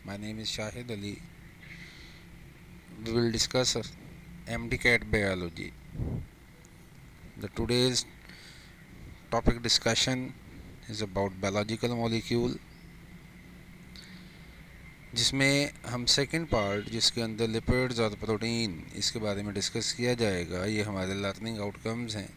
My name is Shahid Ali. We will discuss MDCAT biology. The today's topic discussion is about biological molecule, जिसमें हम second part जिसके अंदर lipids और protein इसके बारे में डिस्कस किया जाएगा. ये हमारे लर्निंग आउटकम्स हैं.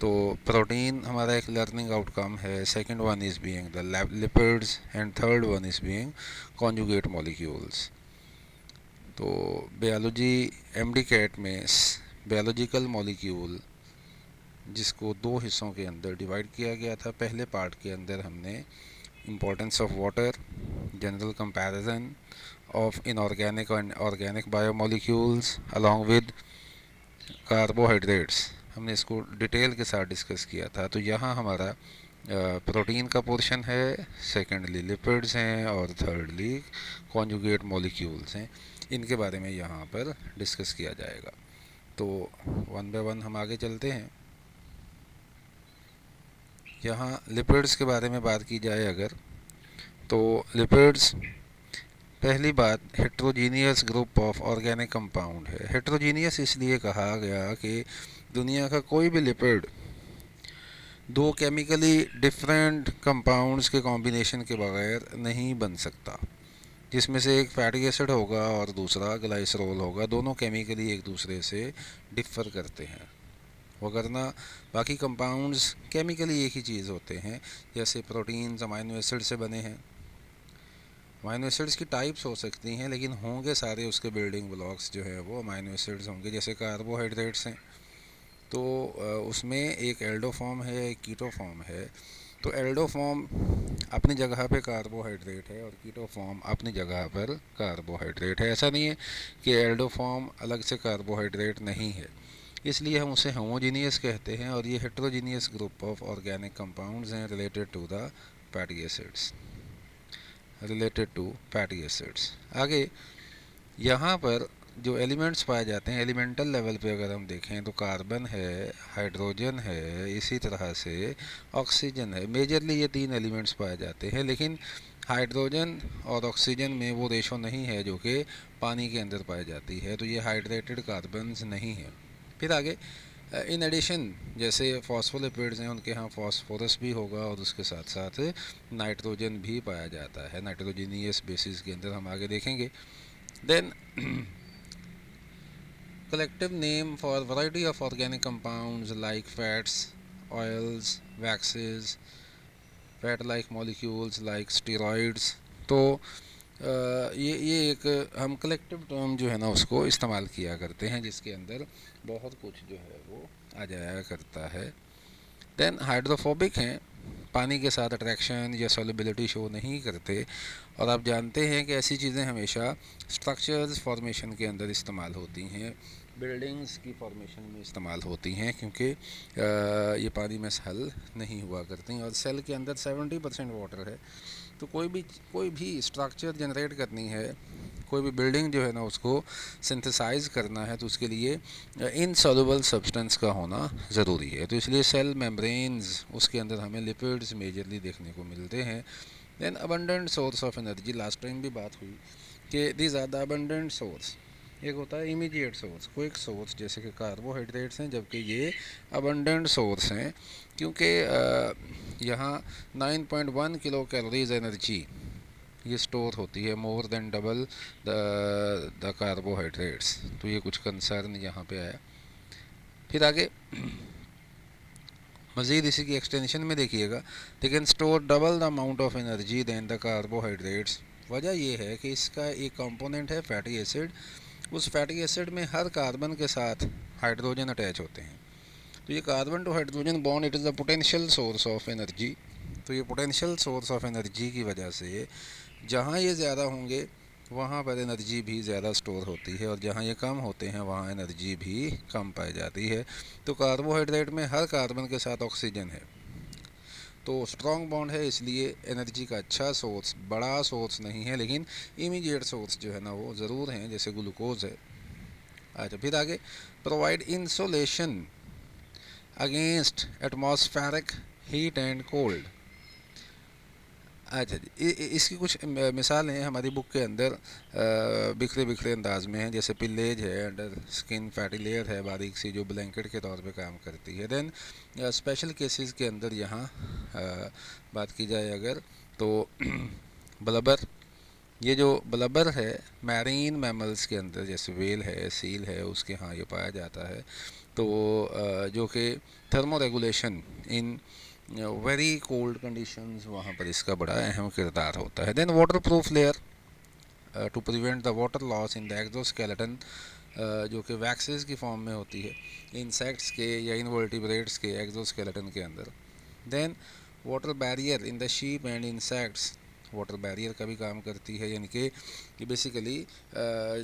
तो प्रोटीन हमारा एक लर्निंग आउटकम है. Second one is being the lipids and third one is being conjugate molecules. तो बायोलॉजी MDCAT में बायोलॉजिकल मॉलिक्यूल जिसको दो हिस्सों के अंदर डिवाइड किया गया था. पहले पार्ट के अंदर हमने importance of water, general comparison of inorganic और organic biomolecules along with carbohydrates, हमने इसको डिटेल के साथ डिस्कस किया था. तो यहाँ हमारा प्रोटीन का पोर्शन है, सेकेंडली लिपिड्स हैं और थर्डली कॉन्जुगेट मॉलिक्यूल्स हैं. इनके बारे में यहाँ पर डिस्कस किया जाएगा. तो वन बाय वन हम आगे चलते हैं. यहाँ लिपिड्स के बारे में बात की जाए अगर, तो लिपिड्स पहली बात heterogeneous group of organic compound है. हेट्रोजीनियस इसलिए कहा गया कि दुनिया का कोई भी लिपिड दो केमिकली डिफरेंट कंपाउंड्स के कॉम्बिनेशन के बगैर नहीं बन सकता, जिसमें से एक फैटी एसिड होगा और दूसरा ग्लाइसरोल होगा. दोनों केमिकली एक दूसरे से डिफ़र करते हैं, वगरना बाकी कंपाउंड्स केमिकली एक ही चीज़ होते हैं. जैसे प्रोटीन्स अमाइनो एसिड से बने हैं. अमाइनो एसिड्स की टाइप्स हो सकती हैं, लेकिन होंगे सारे उसके बिल्डिंग ब्लॉक्स जो है वो अमाइनो एसिड्स होंगे. जैसे कार्बोहाइड्रेट्स हैं तो उसमें एक एल्डो फॉर्म है, एक कीटो फॉर्म है. तो एल्डो फॉर्म अपनी जगह पे कार्बोहाइड्रेट है और कीटो फॉर्म अपनी जगह पर कार्बोहाइड्रेट है. ऐसा नहीं है कि एल्डो फॉर्म अलग से कार्बोहाइड्रेट नहीं है, इसलिए हम उसे होमोजीनियस कहते हैं. और ये heterogeneous group of organic compounds हैं related to the fatty acids, आगे यहाँ पर जो एलिमेंट्स पाए जाते हैं एलिमेंटल लेवल पे अगर हम देखें तो कार्बन है, हाइड्रोजन है, इसी तरह से ऑक्सीजन है. मेजरली ये तीन एलिमेंट्स पाए जाते हैं, लेकिन हाइड्रोजन और ऑक्सीजन में वो रेशो नहीं है जो कि पानी के अंदर पाई जाती है. तो ये हाइड्रेटेड कार्बन्स नहीं है. फिर आगे इन एडिशन जैसे फॉस्फोलिपिड्स हैं, उनके यहाँ फॉस्फोरस भी होगा और उसके साथ साथ नाइट्रोजन भी पाया जाता है. नाइट्रोजीनियस बेसिस के अंदर हम आगे देखेंगे. Then collective name for variety of organic compounds like fats, oils, waxes, fat like molecules like steroids. तो ये एक हम कलेक्टिव टर्म जो है ना उसको इस्तेमाल किया करते हैं, जिसके अंदर बहुत कुछ जो है वो आ जाया करता है. देन हाइड्रोफोबिक हैं, पानी के साथ अट्रैक्शन या सॉल्युबिलिटी शो नहीं करते. और आप जानते हैं कि ऐसी चीज़ें हमेशा स्ट्रक्चर्स फॉर्मेशन के अंदर इस्तेमाल होती हैं, बिल्डिंग्स की फॉर्मेशन में इस्तेमाल होती हैं, क्योंकि ये पानी में हल नहीं हुआ करती हैं. और सेल के अंदर 70% वाटर है. तो कोई भी स्ट्रक्चर जनरेट करनी है, कोई भी बिल्डिंग जो है ना उसको सिंथेसाइज करना है, तो उसके लिए इनसॉल्युबल सब्सटेंस का होना ज़रूरी है. तो इसलिए सेल मेम्ब्रेन्स उसके अंदर हमें लिपिड्स मेजरली देखने को मिलते हैं. Then abundant source of energy, last time भी बात हुई कि this are the abundant source. एक होता है इमीडिएट सोर्स, क्विक सोर्स जैसे कि कार्बोहाइड्रेट्स हैं, जबकि ये अबंडेंट सोर्स हैं क्योंकि यहाँ 9.1 किलो कैलोरीज एनर्जी ये स्टोर होती है, more than double the carbohydrates. तो ये कुछ कंसर्न यहाँ पे आया. फिर आगे मज़ीद इसी की एक्सटेंशन में देखिएगा, they can store double the amount of energy than the carbohydrates. वजह ये है कि इसका एक कंपोनेंट है फैटी एसिड. उस फैटी एसिड में हर कार्बन के साथ हाइड्रोजन अटैच होते हैं. तो ये carbon to hydrogen bond it is the potential source of energy. तो ये पोटेंशियल सोर्स ऑफ एनर्जी की वजह से जहाँ ये ज़्यादा होंगे वहाँ पर एनर्जी भी ज़्यादा स्टोर होती है, और जहाँ ये कम होते हैं वहाँ एनर्जी भी कम पाई जाती है. तो कार्बोहाइड्रेट में हर कार्बन के साथ ऑक्सीजन है, तो स्ट्रॉन्ग बॉन्ड है, इसलिए एनर्जी का अच्छा सोर्स, बड़ा सोर्स नहीं है, लेकिन इमीडिएट सोर्स जो है ना वो ज़रूर हैं, जैसे ग्लूकोज है. अच्छा, फिर आगे provide insolation against atmospheric heat and cold. अच्छा जी, इसकी कुछ मिसाल हैं हमारी बुक के अंदर, बिखरे बिखरे अंदाज में हैं, जैसे पिलेज है, अंडर स्किन फैटी लेयर है बारीक सी जो ब्लैंकेट के तौर पे काम करती है। देन स्पेशल केसेस के अंदर यहाँ बात की जाए अगर, तो ब्लबर, ये जो ब्लबर है मैरीन मैमल्स के अंदर जैसे वेल है, सील है, उसके यहाँ ये पाया जाता है। तो जो कि thermoregulation in very cold conditions, वहाँ पर इसका बड़ा अहम किरदार होता है। Then waterproof layer to prevent the water loss in the exoskeleton, जो कि वैक्सेस की फॉर्म में होती है इंसेक्ट्स के या इनवर्टिब्रेट्स के एक्सोस्केलेटन के अंदर। Then water barrier in the sheep and insects, water barrier का भी काम करती है, यानी कि बेसिकली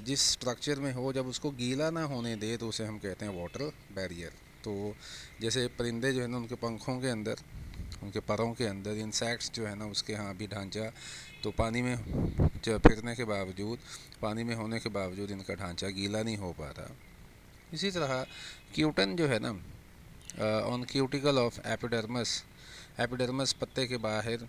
जिस स्ट्रक्चर में हो जब उसको गीला ना होने दे तो उसे हम कहते हैं वाटर बैरियर। तो जैसे परिंदे जो है ना उनके पंखों के अंदर, उनके परों के अंदर, इंसेक्ट्स जो है ना उसके यहाँ भी ढांचा, तो पानी में फिरने के बावजूद, पानी में होने के बावजूद इनका ढांचा गीला नहीं हो पाता। इसी तरह क्यूटन जो है ना, on cuticle of epidermis, epidermis पत्ते के बाहर,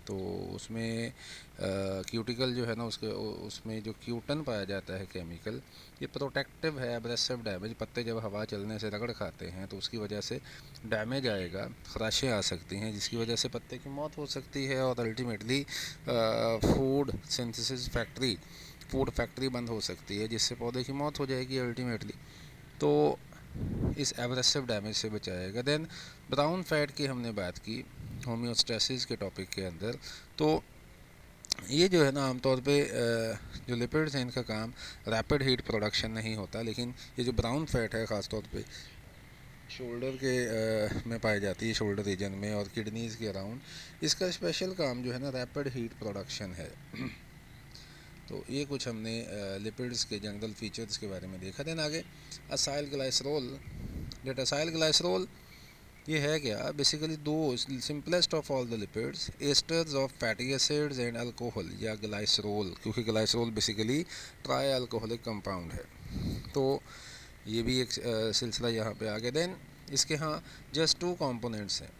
तो उसमें क्यूटिकल जो है ना उसके उसमें जो क्यूटन पाया जाता है केमिकल, ये प्रोटेक्टिव है एब्रेसिव डैमेज। पत्ते जब हवा चलने से रगड़ खाते हैं तो उसकी वजह से डैमेज आएगा, खराशें आ सकती हैं जिसकी वजह से पत्ते की मौत हो सकती है, और ultimately food synthesis factory, food factory बंद हो सकती है जिससे पौधे की मौत हो जाएगी अल्टीमेटली। तो इस एब्रेसिव डैमेज से बचाएगा। देन ब्राउन फैट की हमने बात की होम्योस्टेसिस के टॉपिक के अंदर, तो ये जो है ना आमतौर पे जो लिपिड्स हैं इनका काम रैपिड हीट प्रोडक्शन नहीं होता, लेकिन ये जो ब्राउन फैट है ख़ासतौर पे शोल्डर के में पाई जाती है, शोल्डर रीजन में और किडनीज़ के अराउंड, इसका स्पेशल काम जो है ना रैपिड हीट प्रोडक्शन है। तो ये कुछ हमने लिपिड्स के जनरल फीचर्स के बारे में देखा। देन आगे acylglycerol, that acylglycerol ये है क्या, बेसिकली दो simplest of all the lipids, esters of fatty acids and alcohol, या ग्लाइसरोल, क्योंकि glycerol basically tri alcoholic compound है। तो ये भी एक सिलसिला यहाँ पे आ गया। देन इसके यहाँ जस्ट टू कंपोनेंट्स हैं,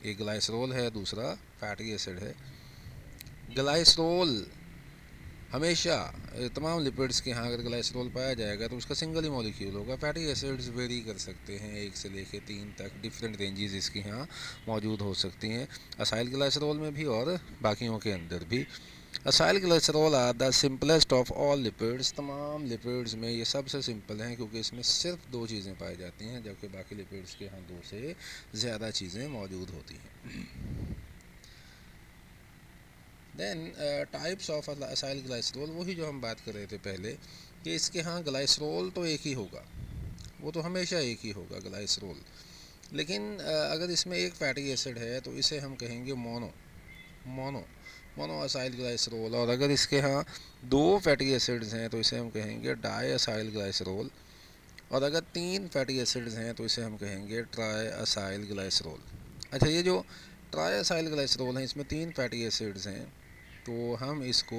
एक ग्लाइसरोल है, दूसरा फैटी एसिड है। ग्लाइसरोल हमेशा तमाम लिपिड्स के यहाँ अगर ग्लाइसरोल पाया जाएगा तो उसका सिंगल ही मॉलिक्यूल होगा। फैटी एसिड्स वेरी कर सकते हैं, 1 से लेके 3 तक डिफरेंट रेंजेस इसके यहाँ मौजूद हो सकती हैं, असाइल ग्लाइसरोल में भी और बाकियों के अंदर भी। Acylglycerol are the simplest of all lipids, तमाम लिपिड्स में ये सबसे सिंपल हैं क्योंकि इसमें सिर्फ 2 चीज़ें पाई जाती हैं, जबकि बाकी लिपिड्स के यहाँ 2 से ज़्यादा चीज़ें मौजूद होती हैं। Then types of acylglycerol, वही जो हम बात कर रहे थे पहले कि इसके यहाँ ग्लाइसरोल तो एक ही होगा, वो तो हमेशा एक ही होगा ग्लाइसरोल, लेकिन अगर इसमें एक फैटी एसिड है तो इसे हम कहेंगे mono mono mono acyl glycerol, और अगर इसके यहाँ 2 फैटी एसिड्स हैं तो इसे हम कहेंगे डाई असाइल ग्लाइसरोल, और अगर 3 फैटी एसिड्स हैं तो इसे हम कहेंगे ट्राई असाइल ग्लाइसरोल। अच्छा, ये जो ट्राई असाइल ग्लाइसरोल है इसमें 3 फैटी एसिड्स हैं, तो हम इसको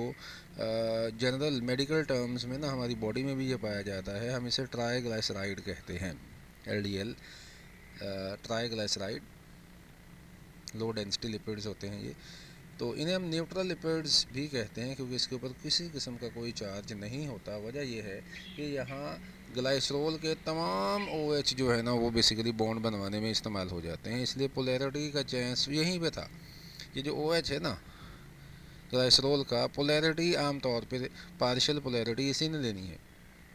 जनरल मेडिकल टर्म्स में ना हमारी बॉडी में भी ये पाया जाता है, हम इसे ट्राईग्लाइसराइड कहते हैं, LDL, ट्राईग्लाइसराइड, लो डेंसिटी लिपिड्स होते हैं ये। तो इन्हें हम न्यूट्रल लिपिड्स भी कहते हैं क्योंकि इसके ऊपर किसी किस्म का कोई चार्ज नहीं होता। वजह यह है कि यहाँ ग्लाइसरोल के तमाम OH जो है ना वो बेसिकली बॉन्ड बनवाने में इस्तेमाल हो जाते हैं, इसलिए पोलैरिटी का चांस यहीं पे था। ये जो OH है ना ग्लाइसरोल का, पोलैरिटी आमतौर पे पार्शियल पोलैरिटी इसी ने लेनी है,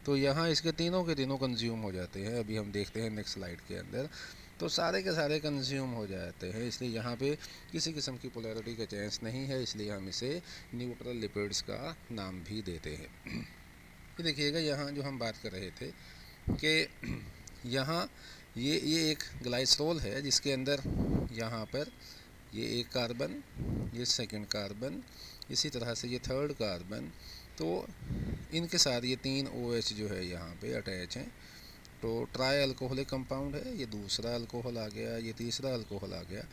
तो यहाँ इसके तीनों के तीनों कंज्यूम हो जाते हैं। अभी हम देखते हैं नेक्स्ट स्लाइड के अंदर, तो सारे के सारे कंज्यूम हो जाते हैं, इसलिए यहाँ पे किसी किस्म की पोलैरिटी का चांस नहीं है, इसलिए हम इसे न्यूट्रल लिपिड्स का नाम भी देते हैं। ये देखिएगा यहाँ जो हम बात कर रहे थे कि यहाँ ये एक ग्लाइसरोल है जिसके अंदर यहाँ पर ये एक कार्बन, ये सेकंड कार्बन, इसी तरह से ये थर्ड कार्बन, तो इनके साथ ये 3 OH जो है यहाँ पे अटैच हैं, तो ट्राई अल्कोहलिक कंपाउंड है, ये दूसरा अल्कोहल आ गया, ये तीसरा अल्कोहल आ गया।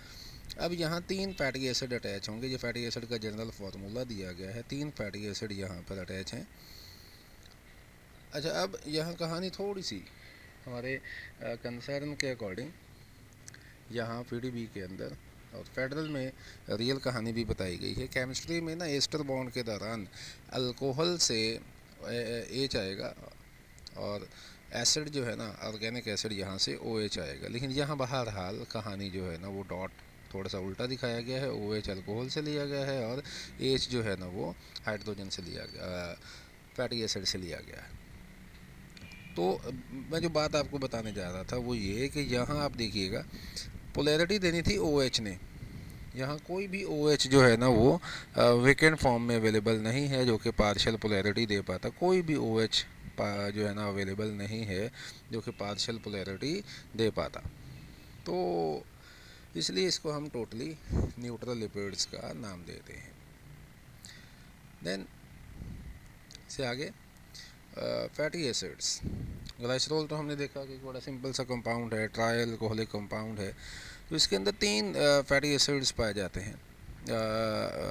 अब यहाँ 3 फैटी एसिड अटैच होंगे, ये फैटी एसिड का जनरल फार्मूला दिया गया है, 3 फैटी एसिड यहाँ पर अटैच हैं। अच्छा, अब यहाँ कहानी थोड़ी सी हमारे कंसर्न के अकॉर्डिंग, यहाँ PDB के अंदर और फेडरल में रियल कहानी भी बताई गई है। केमिस्ट्री में ना एस्टर बॉन्ड के दौरान अल्कोहल से एच आएगा, और एसिड जो है ना ऑर्गेनिक एसिड यहाँ से ओ एच आएगा। लेकिन यहाँ बहरहाल कहानी जो है ना वो डॉट थोड़ा सा उल्टा दिखाया गया है। ओ एच अल्कोहल से लिया गया है और एच जो है ना वो हाइड्रोजन से लिया गया, फैटी एसिड से लिया गया है। तो मैं जो बात आपको बताने जा रहा था वो ये है कि यहाँ आप देखिएगा पोलैरिटी देनी थी ओ एच ने। यहाँ कोई भी ओ एच जो है ना वो वेकेंट फॉर्म में अवेलेबल नहीं है जो कि पार्शियल पोलैरिटी दे पाता। कोई भी ओ एच जो है ना अवेलेबल नहीं है जो कि पार्शियल पोलैरिटी दे पाता। तो इसलिए इसको हम टोटली न्यूट्रल लिपिड्स का नाम देते हैं। देन से आगे फैटी एसिड्स। ग्लाइसरॉल तो हमने देखा कि बड़ा सिंपल सा कंपाउंड है, ट्राई अल्कोहलिक कंपाउंड है। तो इसके अंदर 3 फैटी एसिड्स पाए जाते हैं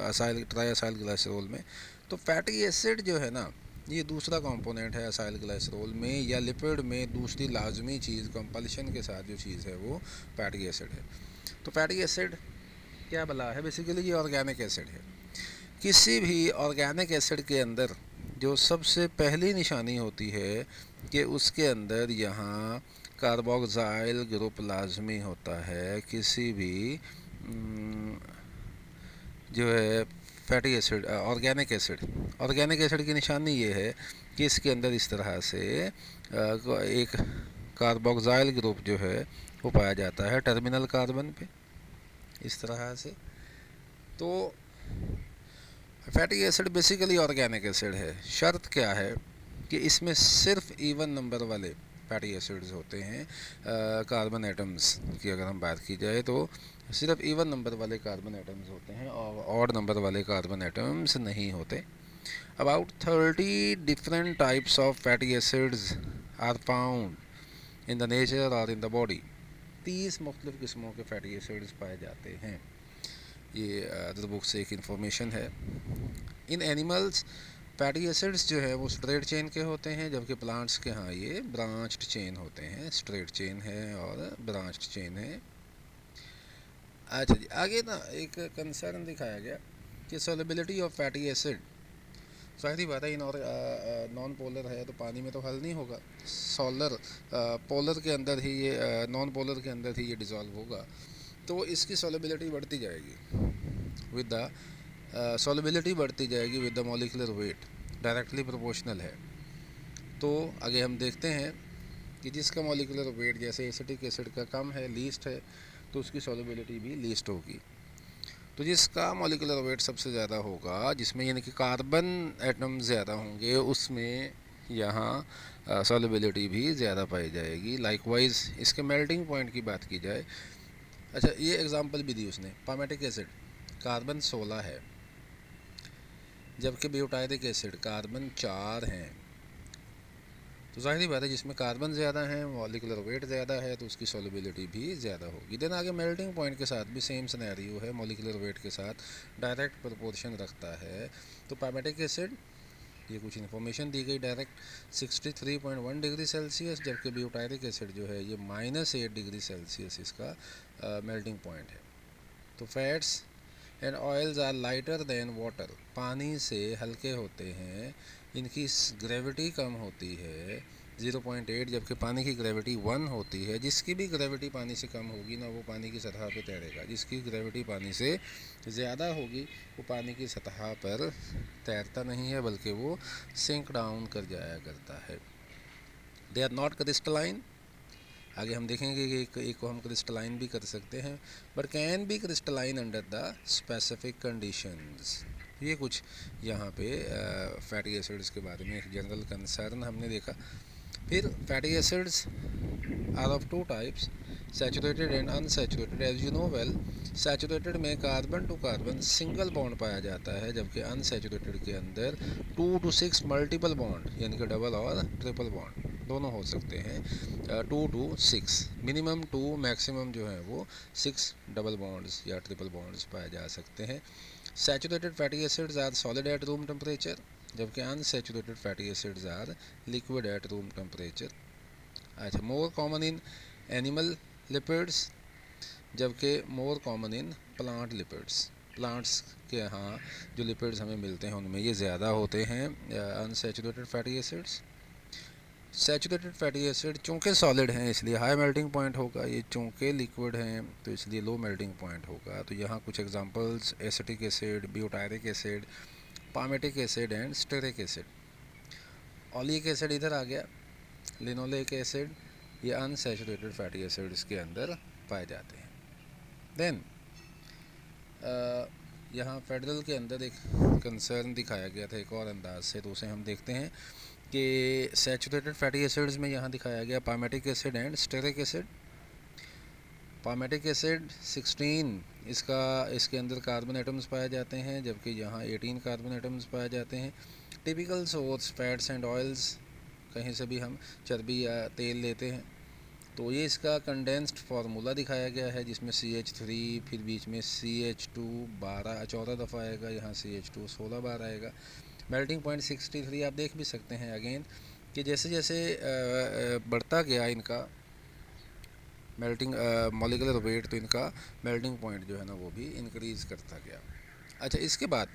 असाइल ट्राई असाइल ग्लाइसरॉल में। तो फैटी एसिड जो है ना ये दूसरा कंपोनेंट है असाइल ग्लाइसरॉल में या लिपिड में दूसरी लाजमी चीज़ कंपल्शन के साथ जो चीज़ है वो फैटी एसिड है। तो फैटी एसिड क्या भला है? बेसिकली ये ऑर्गेनिक एसिड है। किसी भी ऑर्गेनिक एसिड के अंदर जो सबसे पहली निशानी होती है कि उसके अंदर यहाँ कार्बोक्साइल ग्रुप लाजमी होता है। किसी भी जो है फैटी एसिड ऑर्गेनिक एसिड की निशानी ये है कि इसके अंदर इस तरह से एक कार्बोक्साइल ग्रुप जो है वो पाया जाता है टर्मिनल कार्बन पे इस तरह से। तो fatty acid basically organic acid है। शर्त क्या है कि इसमें सिर्फ इवन नंबर वाले फैटी एसिड्स होते हैं। कार्बन एटम्स की अगर हम बात की जाए तो सिर्फ इवन नंबर वाले कार्बन एटम्स होते हैं और ऑड नंबर वाले कार्बन एटम्स नहीं होते। About 30 different types of fatty acids are found in the nature और इन द बॉडी। 30 मुख्तलिफ़ किस्मों के फैटी एसिड्स पाए जाते हैं। ये अदर बुक से एक इन्फॉर्मेशन है। इन एनिमल्स फैटी एसिड्स जो है वो स्ट्रेट चेन के होते हैं, जबकि प्लांट्स के यहाँ ये ब्रांच्ड चेन होते हैं। स्ट्रेट चेन है और ब्रांच्ड चेन है। अच्छा जी, आगे ना एक कंसर्न दिखाया गया कि सोलेबिलिटी ऑफ फैटी एसिड। जाहिर सी बात है और नॉन पोलर है तो पानी में तो हल नहीं होगा। सोलर पोलर के अंदर ही ये नॉन पोलर के अंदर ही ये डिज़ोल्व होगा। तो इसकी सोलेबिलिटी बढ़ती जाएगी विद द सोलेबिलिटी बढ़ती जाएगी with the molecular weight, directly proportional है। तो आगे हम देखते हैं कि जिसका मॉलिक्यूलर वेट जैसे एसिटिक एसिड का कम है, लीस्ट है, तो उसकी सोलेबिलिटी भी लीस्ट होगी। तो जिसका मॉलिक्यूलर वेट सबसे ज़्यादा होगा, जिसमें यानी कि कार्बन एटम ज़्यादा होंगे, उसमें यहाँ सोलेबिलिटी भी ज़्यादा पाई जाएगी। लाइकवाइज इसके मेल्टिंग पॉइंट की बात की जाए, अच्छा ये एग्जांपल भी दी उसने। पामेटिक एसिड कार्बन 16 है, जबकि ब्यूटाइरिक एसिड कार्बन 4 हैं। तो ज़ाहिर बात है जिसमें कार्बन ज़्यादा है, मॉलिक्यूलर वेट ज़्यादा है, तो उसकी सोलेबिलिटी भी ज़्यादा होगी। देन आगे मेल्टिंग पॉइंट के साथ भी सेम सिनेरियो है, मॉलिक्यूलर वेट के साथ डायरेक्ट प्रोपोर्शन रखता है। तो पामेटिक एसिड ये कुछ इन्फॉर्मेशन दी गई डायरेक्ट 63.1 डिग्री सेल्सियस, जबकि ब्यूटाइरिक एसिड जो है ये -8 डिग्री सेल्सियस इसका मेल्टिंग पॉइंट है। तो fats and oils are lighter than water, पानी से हल्के होते हैं, इनकी ग्रेविटी कम होती है 0.8, जबकि पानी की ग्रेविटी 1 होती है। जिसकी भी ग्रेविटी पानी से कम होगी ना वो पानी की सतह पर तैरेगा, जिसकी ग्रेविटी पानी से ज़्यादा होगी वो पानी की सतह पर तैरता नहीं है बल्कि वो सिंक डाउन कर जाया करता है। They are not crystalline. आगे हम देखेंगे कि एक को हम क्रिस्टलाइन भी कर सकते हैं, but can be crystalline under the specific conditions. ये कुछ यहाँ पे फैटी एसिड्स के बारे में एक जनरल कंसर्न हमने देखा। फिर fatty acids are of 2 types, saturated and unsaturated. As you know well, saturated में carbon to carbon single bond पाया जाता है, जबकि अनसैचुरेटेड के अंदर 2 to 6 मल्टीपल बॉन्ड यानी कि डबल और ट्रिपल बॉन्ड दोनों हो सकते हैं। 2 to 6 मिनिमम 2, मैक्सिमम जो है वो 6 डबल बॉन्ड्स या ट्रिपल बॉन्ड्स पाए जा सकते हैं। Saturated fatty acids are solid at room temperature, जबकि unsaturated fatty acids are liquid at room temperature. अच्छा, more common in animal lipids, जबकि more common in plant lipids. Plants के यहाँ जो लिपिड्स हमें मिलते हैं उनमें ये ज़्यादा होते हैं unsaturated fatty acids. Saturated fatty acid चूँकि सॉलिड हैं इसलिए हाई मेल्टिंग पॉइंट होगा, ये चूँकि लिक्विड हैं तो इसलिए लो मेल्टिंग पॉइंट होगा। तो यहाँ कुछ examples acetic acid, butyric acid, palmitic acid and stearic acid. Oleic acid इधर आ गया, लिनोलेक एसिड, ये अनसैचुरेटेड फैटी एसिड्स के अंदर पाए जाते हैं। देन यहाँ फेडरल के अंदर एक कंसर्न दिखाया गया था एक और अंदाज से, तो उसे हम देखते हैं कि सैचुरेटेड फैटी एसिड्स में यहाँ दिखाया गया palmitic acid and stearic acid. Palmitic acid 16 इसके अंदर कार्बन एटम्स पाए जाते हैं, जबकि यहाँ 18 कार्बन एटम्स पाए जाते हैं। Typical source fats and oils, कहीं से भी हम चर्बी या तेल लेते हैं। तो ये इसका कंडेंस्ड फार्मूला दिखाया गया है जिसमें CH3 फिर बीच में CH2 14 दफ़ा आएगा, यहाँ CH2 16 बार आएगा। मेल्टिंग पॉइंट 63 आप देख भी सकते हैं अगेन कि जैसे जैसे बढ़ता गया इनका मेल्टिंग मॉलिक्यूलर वेट, तो इनका मेल्टिंग पॉइंट जो है ना वो भी इंक्रीज़ करता गया। अच्छा, इसके बाद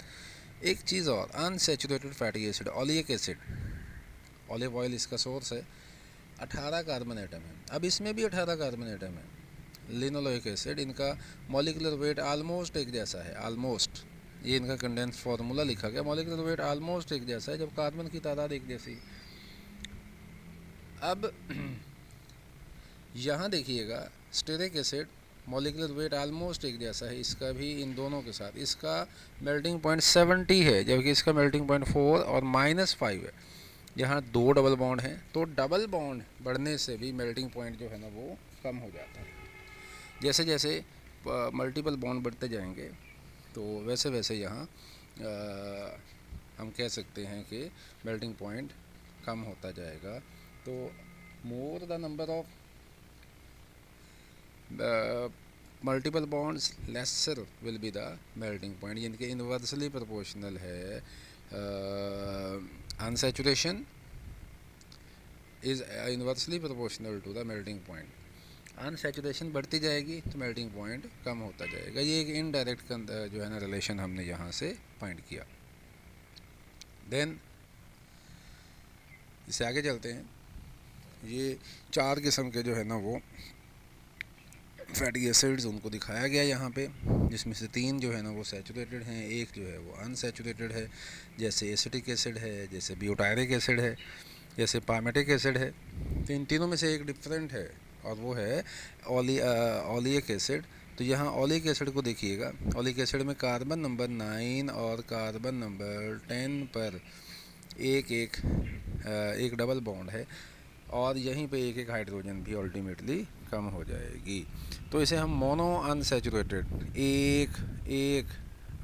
एक चीज़ और, unsaturated fatty acid oleic acid, olive oil इसका सोर्स है, 18 कार्बन एटम है। अब इसमें भी 18 कार्बन एटम है। लिनोलेक एसिड, इनका मॉलिक्यूलर वेट आलमोस्ट एक जैसा है, आलमोस्ट, ये इनका कंडेंस फार्मूला लिखा गया, मॉलिक्यूलर वेट आलमोस्ट एक जैसा है जब कार्बन की तादाद एक जैसी। अब यहाँ देखिएगा stearic acid, molecular weight almost एक जैसा है इसका भी इन दोनों के साथ, इसका मेल्टिंग पॉइंट 70 है जबकि इसका मेल्टिंग पॉइंट 4 और -5 है। यहाँ 2 डबल बॉन्ड हैं, तो डबल बॉन्ड बढ़ने से भी मेल्टिंग पॉइंट जो है ना वो कम हो जाता है। जैसे जैसे मल्टीपल बॉन्ड बढ़ते जाएंगे तो वैसे वैसे यहाँ हम कह सकते हैं कि मेल्टिंग पॉइंट कम होता जाएगा। तो more the number of multiple bonds lesser will be the melting point, यानी कि इन्वर्सली प्रोपोर्शनल है। Unsaturation is inversely proportional to the melting point. Unsaturation बढ़ती जाएगी तो मेल्टिंग पॉइंट कम होता जाएगा। ये एक इनडायरेक्ट जो है ना रिलेशन हमने यहाँ से फाइंड किया। देन इससे आगे चलते हैं। ये 4 किस्म के जो है ना वो फैटी एसिड्स उनको दिखाया गया यहाँ पे, जिसमें से 3 जो है ना वो सैचुरेटेड हैं, एक जो है वो अनसैचुरेटेड है, जैसे एसिटिक एसिड है, जैसे ब्यूटायरिक एसिड है, जैसे पामेटिक एसिड है। तो इन तीनों में से एक डिफरेंट है और वो है ऑलिक एसिड। तो यहाँ ऑलिक एसिड को देखिएगा, ऑलिक एसिड में कार्बन नंबर 9 और कार्बन नंबर 10 पर एक डबल बॉन्ड है और यहीं पे एक हाइड्रोजन भी अल्टीमेटली कम हो जाएगी। तो इसे हम मोनो अनसैचुरेटेड, एक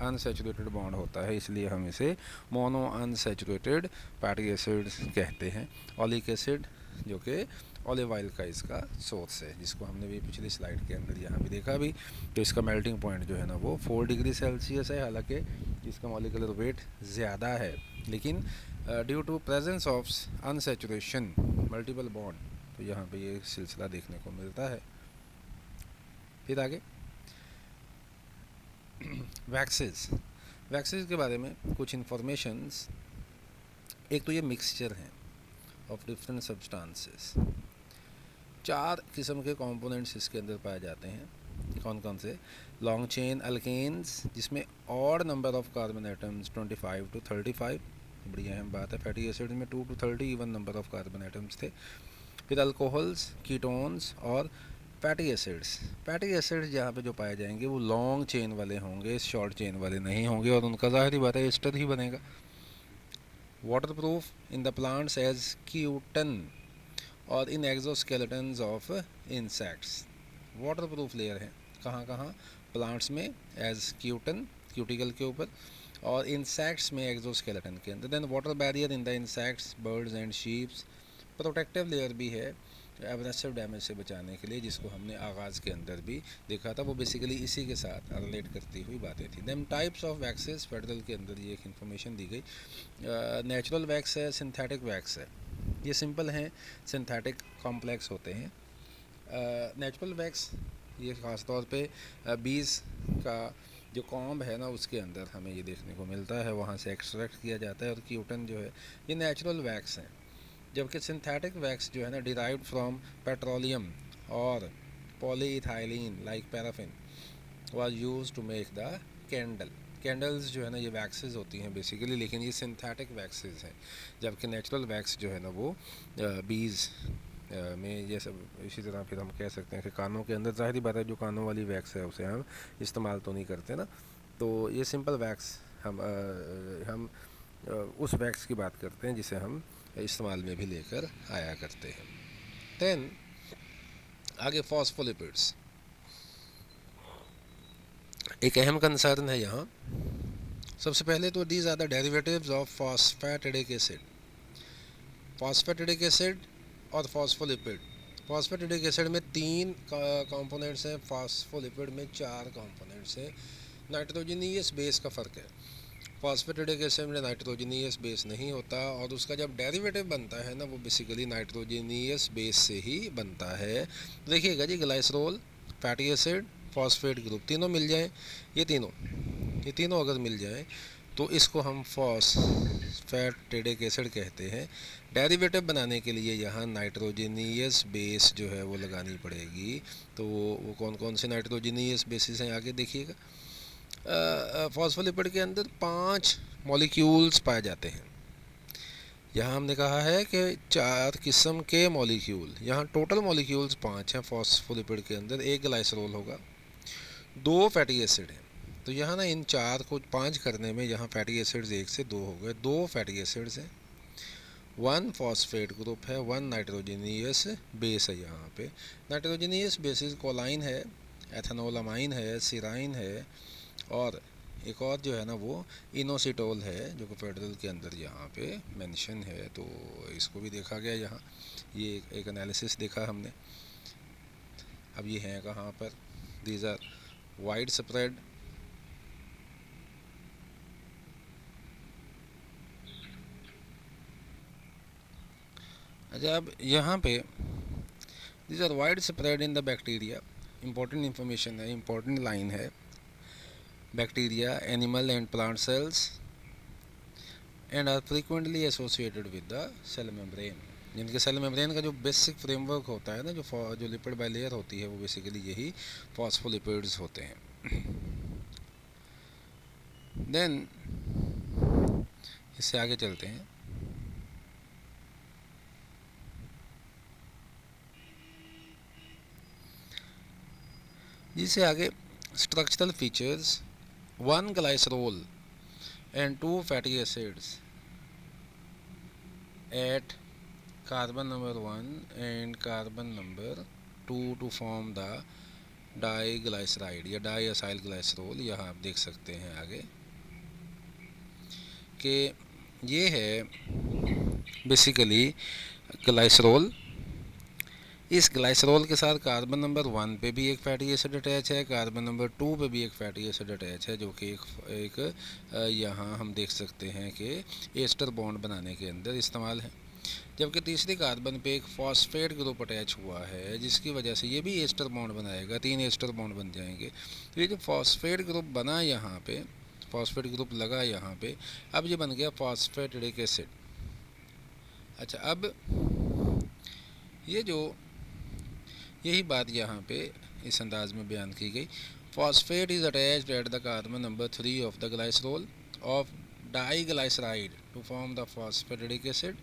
अनसैचुरेटेड बॉन्ड होता है, इसलिए हम इसे मोनो अनसैचुरेटेड फैटी एसिड्स कहते हैं। ऑलिक एसिड जो कि ऑलिव ऑयल का इसका सोर्स है, जिसको हमने भी पिछली स्लाइड के अंदर यहाँ भी देखा भी, तो इसका मेल्टिंग पॉइंट जो है ना वो 4 डिग्री सेल्सियस है। हालांकि इसका मॉलिक्यूलर वेट ज़्यादा है, लेकिन due to presence of unsaturation multiple bond, तो यहाँ पे ये सिलसिला देखने को मिलता है। फिर आगे वैक्सेस के बारे में कुछ इंफॉर्मेशंस। एक तो ये मिक्सचर हैं ऑफ डिफरेंट सब्सटेंसेस। 4 किस्म के कंपोनेंट्स इसके अंदर पाए जाते हैं। कौन कौन से? लॉन्ग चेन अल्केन्स, जिसमें odd number of carbon atoms 25 to 35, बड़ी अहम बात है। फैटी एसिड में 2 to 30 even number of carbon atoms थे। फिर अल्कोहल्स, कीटोन्स और फैटी एसिड्स जहाँ पे जो पाए जाएंगे वो लॉन्ग चेन वाले होंगे, शॉर्ट चेन वाले नहीं होंगे, और उनका ज़ाहिर बात है एस्टर ही बनेगा। Waterproof in the plants as cutin और in exoskeletons of insects. Waterproof layer है कहाँ कहाँ? प्लांट्स में एज क्यूटन, क्यूटिकल के ऊपर, और इंसेक्ट्स में एक्सोस्केलेटन के अंदर। Then water barrier in the insects, birds and sheeps. Protective layer भी है एब्रेसिव डैमेज से बचाने के लिए, जिसको हमने आगाज़ के अंदर भी देखा था। वो बेसिकली इसी के साथ रिलेट करती हुई बातें थी। Then types of waxes, federal के अंदर ये एक इन्फॉर्मेशन दी गई। नेचुरल वैक्स है, सिंथेटिक वैक्स है। ये सिंपल हैं, सिंथेटिक कॉम्प्लेक्स होते हैं। नेचुरल वैक्स ये ख़ास तौर पे बीज का जो कॉम्ब है ना उसके अंदर हमें ये देखने को मिलता है, वहाँ से एक्सट्रैक्ट किया जाता है। और क्यूटन जो है ये नेचुरल वैक्स हैं, जबकि सिंथेटिक वैक्स जो है ना डिराइव्ड फ्रॉम पेट्रोलियम और polyethylene like paraffin was used to make the candle. Candles जो है ना ये वैक्सेस होती हैं बेसिकली, लेकिन ये सिंथेटिक वैक्सेस हैं, जबकि नेचुरल वैक्स जो है ना वो बीज में ये सब। इसी तरह फिर हम कह सकते हैं कि कानों के अंदर, ज़ाहिर बात है जो कानों वाली वैक्स है उसे हम इस्तेमाल तो नहीं करते ना, तो ये सिंपल वैक्स हम उस वैक्स की बात करते हैं जिसे हम इस्तेमाल में भी लेकर आया करते हैं। देन आगे फॉस्फोलिपिड्स एक अहम कंसर्न है यहाँ। सबसे पहले तो these are the derivatives of phosphatidic acid. Phosphatidic acid और फॉस्फोलिपिड। फॉस्फैटिडिक एसिड में 3 कंपोनेंट्स हैं, फॉस्फोलिपिड में 4 कंपोनेंट्स हैं। नाइट्रोजनियस बेस का फ़र्क है, फॉस्फेटिडिक एसिड में नाइट्रोजनियस बेस नहीं होता, और उसका जब डेरिवेटिव बनता है ना वो बेसिकली नाइट्रोजनियस बेस से ही बनता है। देखिएगा जी, glycerol, fatty acid, phosphate group तीनों मिल जाएं, ये तीनों अगर मिल जाएं तो इसको हम फॉस्फैटिडिक एसिड कहते हैं। डेरिवेटिव बनाने के लिए यहाँ नाइट्रोजनियस बेस जो है वो लगानी पड़ेगी। तो वो कौन कौन से नाइट्रोजनियस बेसिस हैं आगे देखिएगा। फॉस्फोलिपिड के अंदर 5 मॉलिक्यूल्स पाए जाते हैं। यहाँ हमने कहा है कि 4 किस्म के मॉलिक्यूल, यहाँ टोटल मॉलिक्यूल्स 5 हैं फॉस्फोलिपिड के अंदर। 1 ग्लाइसरोल होगा, 2 फैटी एसिड हैं, तो यहाँ ना इन 4 को 5 करने में यहाँ फैटी एसिड्स 1 से 2 हो गए, 2 फैटी एसिड्स हैं, 1 फॉस्फेट ग्रुप है, 1 नाइट्रोजनियस बेस है। यहाँ पे नाइट्रोजनियस बेसिस कोलाइन है, एथेनोलामाइन है, सिराइन है, और एक और जो है ना वो इनोसिटोल है जो कि फेडरल के अंदर यहाँ पे मेंशन है। तो इसको भी देखा गया यहाँ, ये एक एनालिसिस देखा हमने। अब ये हैं कहाँ पर, दीज आर वाइड स्प्रेड। अच्छा, अब यहाँ पे these are widespread in the bacteria. Important information है, इंपॉर्टेंट लाइन है। Bacteria, animal and plant cells and are frequently associated with the cell membrane. जिनके सेल मेम्ब्रेन का जो बेसिक फ्रेमवर्क होता है ना, जो लिपिड बाइलेयर होती है, वो बेसिकली यही फॉस्फोलिपिड्स होते हैं। देन इससे आगे चलते हैं। जिससे आगे structural features, 1 glycerol and 2 fatty acids at carbon number 1 and carbon number 2 to form the डाइग्लाइसराइड या डाइअसाइल ग्लाइसरोल। यहाँ आप देख सकते हैं आगे कि ये है बेसिकली ग्लाइसरोल। इस ग्लाइसरोल के साथ कार्बन नंबर 1 पे भी एक फैटी एसिड अटैच है, कार्बन नंबर 2 पे भी एक फैटी एसिड अटैच है, जो कि एक यहाँ हम देख सकते हैं कि एस्टर बॉन्ड बनाने के अंदर इस्तेमाल है। जबकि तीसरी कार्बन पे एक फॉस्फेट ग्रुप अटैच हुआ है, जिसकी वजह से ये भी एस्टर बॉन्ड बनाएगा, 3 एस्टर बॉन्ड बन जाएंगे। तो ये जो फॉस्फेट ग्रुप बना यहाँ पे, फॉस्फेट ग्रुप लगा यहाँ पे, अब ये बन गया फॉस्फेटिडिक एसिड। अच्छा, अब ये जो यही बात यहाँ पे इस अंदाज में बयान की गई। Phosphate is attached at the carbon number 3 of the glycerol of diglyceride to form the phosphatidic acid.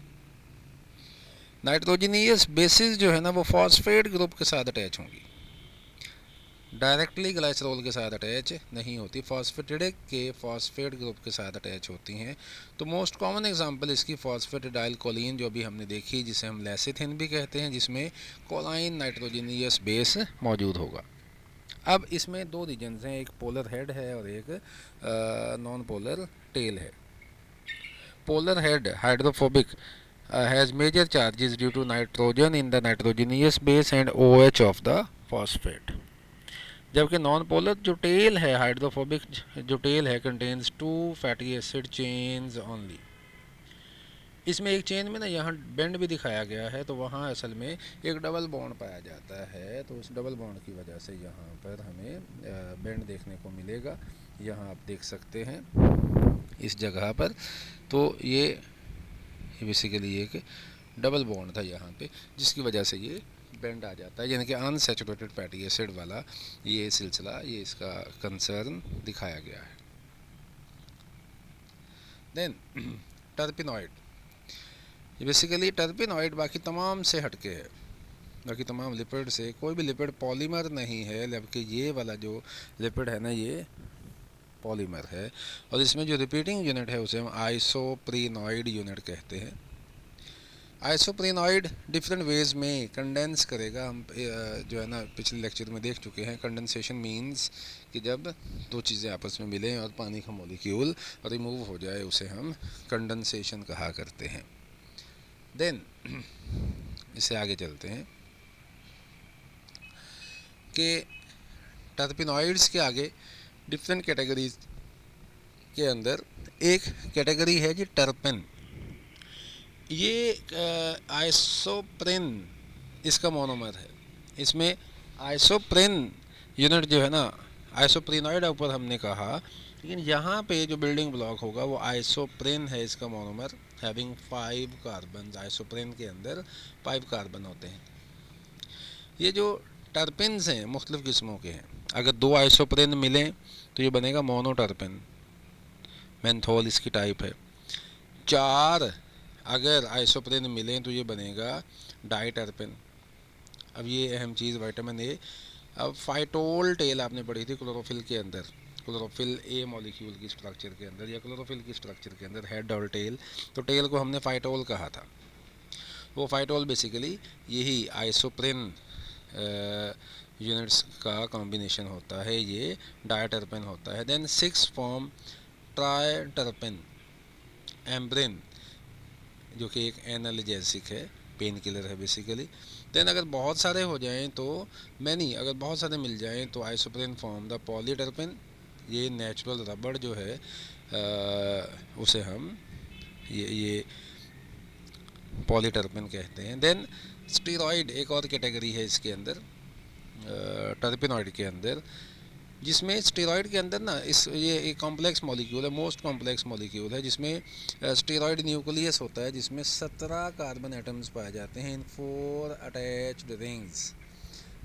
Nitrogenous bases जो है ना वो फॉस्फेट ग्रुप के साथ अटैच होंगी, डायरेक्टली ग्लाइसरोल के साथ अटैच नहीं होती, फॉस्फेटिडिक के फॉस्फेट ग्रुप के साथ अटैच होती हैं। तो मोस्ट कॉमन एग्जांपल इसकी फॉस्फेटिडाइल कोलिन जो भी हमने देखी, जिसे हम लेसिथिन भी कहते हैं, जिसमें कोलाइन नाइट्रोजनियस बेस मौजूद होगा। अब इसमें 2 रीजन्स हैं, एक पोलर हेड है और एक नॉन पोलर टेल है। Polar head hydrophobic has major charges due to nitrogen in the nitrogenous base and OH of the phosphate। जबकि नॉन पोलर जो टेल है, हाइड्रोफोबिक जो टेल है, contains 2 fatty acid chains only. इसमें एक chain में ना यहाँ बेंड भी दिखाया गया है, तो वहाँ असल में एक डबल बॉन्ड पाया जाता है, तो उस डबल बॉन्ड की वजह से यहाँ पर हमें बेंड देखने को मिलेगा। यहाँ आप देख सकते हैं इस जगह पर, तो ये बेसिकली एक डबल बॉन्ड था यहाँ पे, जिसकी वजह से ये बेंड आ जाता है, यानी कि अनसैचुरेटेड फैटी एसिड वाला ये सिलसिला, ये इसका कंसर्न दिखाया गया है। देन टर्पिनॉइड, बेसिकली टर्पिनॉइड बाकी तमाम से हटके है, बाकी तमाम लिपिड से कोई भी लिपिड पॉलीमर नहीं है, जबकि ये वाला जो लिपिड है ना ये पॉलीमर है, और इसमें जो रिपीटिंग यूनिट है उसे हम आइसोप्रीनॉइड यूनिट कहते हैं। आइसोप्रीनॉइड डिफरेंट वेज में कंडेंस करेगा, हम जो है ना पिछले लेक्चर में देख चुके हैं। कंडेंसेशन मीन्स कि जब दो चीज़ें आपस में मिलें और पानी का मॉलिक्यूल रिमूव हो जाए, उसे हम कंडेंसेशन कहा करते हैं। देन इससे आगे चलते हैं कि टर्पिनॉइड्स के आगे डिफरेंट कैटेगरीज के अंदर एक कैटेगरी है जी टर्पेन। ये आइसोप्रेन इसका मोनोमर है। इसमें आइसोप्रेन यूनिट जो है ना, आइसोप्रीनॉइड ऊपर हमने कहा, लेकिन यहाँ पे जो बिल्डिंग ब्लॉक होगा वो आइसोप्रेन है, इसका मोनोमर हैविंग 5 कार्बन। आइसोप्रेन के अंदर 5 कार्बन होते हैं। ये जो टर्पेन्स हैं मुख्तलिफ़ किस्मों के हैं। अगर 2 आइसोप्रेन मिलें तो ये बनेगा मोनोटर्पेन, मेंथोल इसकी टाइप है। 4 अगर आइसोप्रेन मिलें तो ये बनेगा डाइटर्पेन। अब ये अहम चीज़ विटामिन ए। अब फाइटोल टेल आपने पढ़ी थी क्लोरोफिल के अंदर, क्लोरोफिल ए मॉलिक्यूल की स्ट्रक्चर के अंदर या क्लोरोफिल की स्ट्रक्चर के अंदर हेड और टेल, तो टेल को हमने फाइटोल कहा था। वो फाइटोल बेसिकली यही आइसोप्रेन यूनिट्स का कॉम्बिनेशन होता है, ये डायटर्पेन होता है। देन 6 फॉर्म ट्राइटर्पेन एम्ब्रेन, जो कि एक एनाल्जेसिक है, पेन किलर है बेसिकली। देन अगर बहुत सारे हो जाएं तो मैनी, अगर बहुत सारे मिल जाएं तो आइसोप्रेन फॉर्म द पॉलीटर्पेन, ये नेचुरल रबड़ जो है उसे हम ये पॉलीटर्पेन कहते हैं। देन स्टीरॉइड एक और कैटेगरी है इसके अंदर, टर्पिनॉइड के अंदर, जिसमें स्टेरॉइड के अंदर ना ये एक कॉम्प्लेक्स मॉलिक्यूल है, मोस्ट कॉम्प्लेक्स मॉलिक्यूल है, जिसमें स्टेरॉइड न्यूक्लियस होता है, जिसमें 17 कार्बन एटम्स पाए जाते हैं इन 4 attached rings,